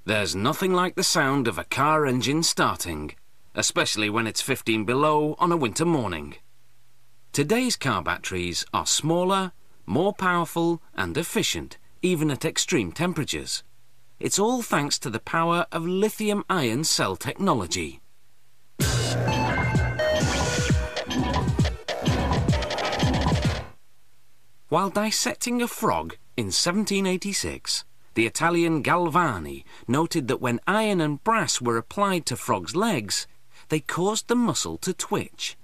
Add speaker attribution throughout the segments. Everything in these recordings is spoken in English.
Speaker 1: There's nothing like the sound of a car engine starting, especially when it's 15 below on a winter morning. Today's car batteries are smaller, more powerful and efficient, even at extreme temperatures. It's all thanks to the power of lithium-ion cell technology. While dissecting a frog in 1786, the Italian Galvani noted that when iron and brass were applied to frogs' legs, they caused the muscle to twitch.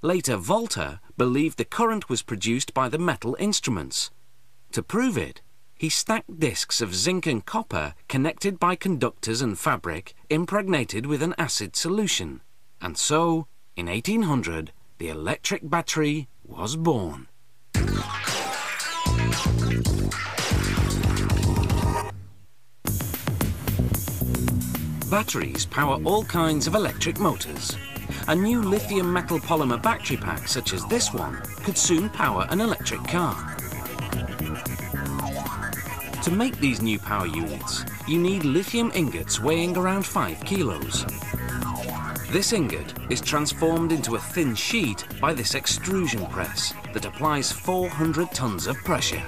Speaker 1: Later, Volta believed the current was produced by the metal instruments. To prove it, he stacked discs of zinc and copper connected by conductors and fabric impregnated with an acid solution. And so, in 1800, the electric battery was born. Batteries power all kinds of electric motors. A new lithium metal polymer battery pack such as this one could soon power an electric car. To make these new power units, you need lithium ingots weighing around 5 kilos. This ingot is transformed into a thin sheet by this extrusion press that applies 400 tons of pressure.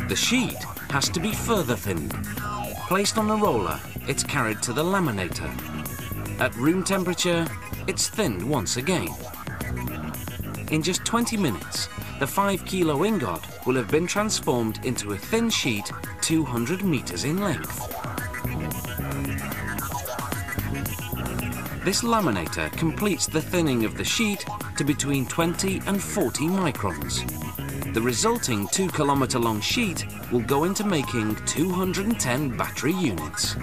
Speaker 1: The sheet has to be further thinned. Placed on a roller, it's carried to the laminator. At room temperature, it's thinned once again. In just 20 minutes, the 5-kilo ingot will have been transformed into a thin sheet 200 meters in length. This laminator completes the thinning of the sheet to between 20 and 40 microns. The resulting 2-kilometer-long sheet will go into making 210 battery units.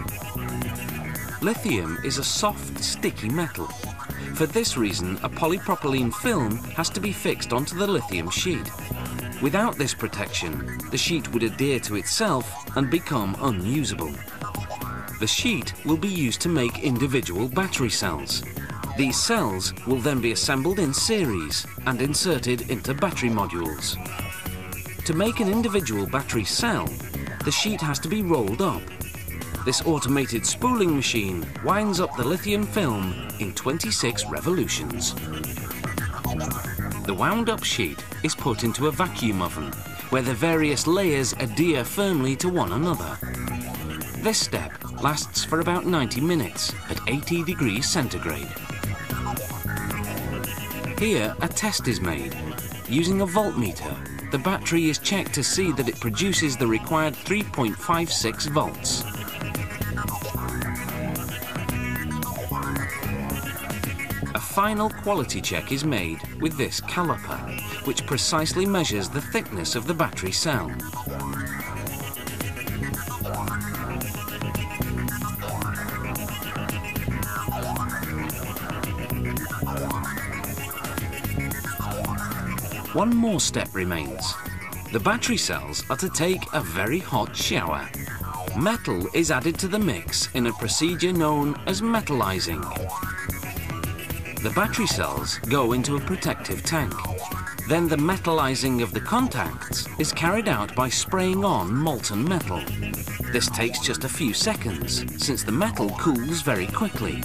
Speaker 1: Lithium is a soft, sticky metal. For this reason, a polypropylene film has to be fixed onto the lithium sheet. Without this protection, the sheet would adhere to itself and become unusable. The sheet will be used to make individual battery cells. These cells will then be assembled in series and inserted into battery modules. To make an individual battery cell, the sheet has to be rolled up. This automated spooling machine winds up the lithium film in 26 revolutions. The wound-up sheet is put into a vacuum oven, where the various layers adhere firmly to one another. This step lasts for about 90 minutes at 80 degrees centigrade. Here, a test is made. Using a voltmeter, the battery is checked to see that it produces the required 3.56 volts. A final quality check is made with this caliper, which precisely measures the thickness of the battery cell. One more step remains. The battery cells are to take a very hot shower. Metal is added to the mix in a procedure known as metallizing. The battery cells go into a protective tank. Then the metallizing of the contacts is carried out by spraying on molten metal. This takes just a few seconds, since the metal cools very quickly.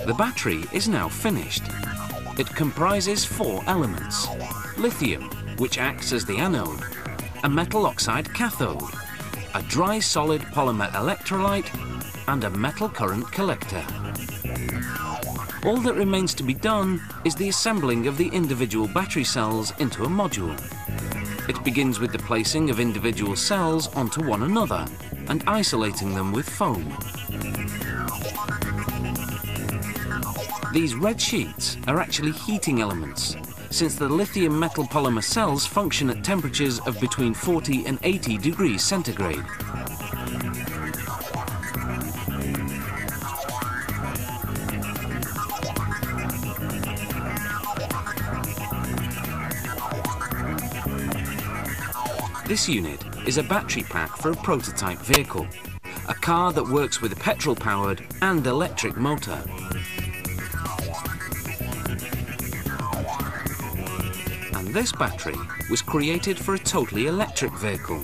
Speaker 1: The battery is now finished. It comprises 4 elements: lithium, which acts as the anode, a metal oxide cathode, a dry solid polymer electrolyte, and a metal current collector. All that remains to be done is the assembling of the individual battery cells into a module. It begins with the placing of individual cells onto one another and isolating them with foam. These red sheets are actually heating elements, since the lithium metal polymer cells function at temperatures of between 40 and 80 degrees centigrade. This unit is a battery pack for a prototype vehicle, a car that works with a petrol-powered and electric motor. And this battery was created for a totally electric vehicle.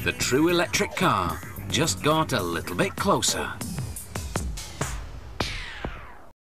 Speaker 1: The true electric car just got a little bit closer.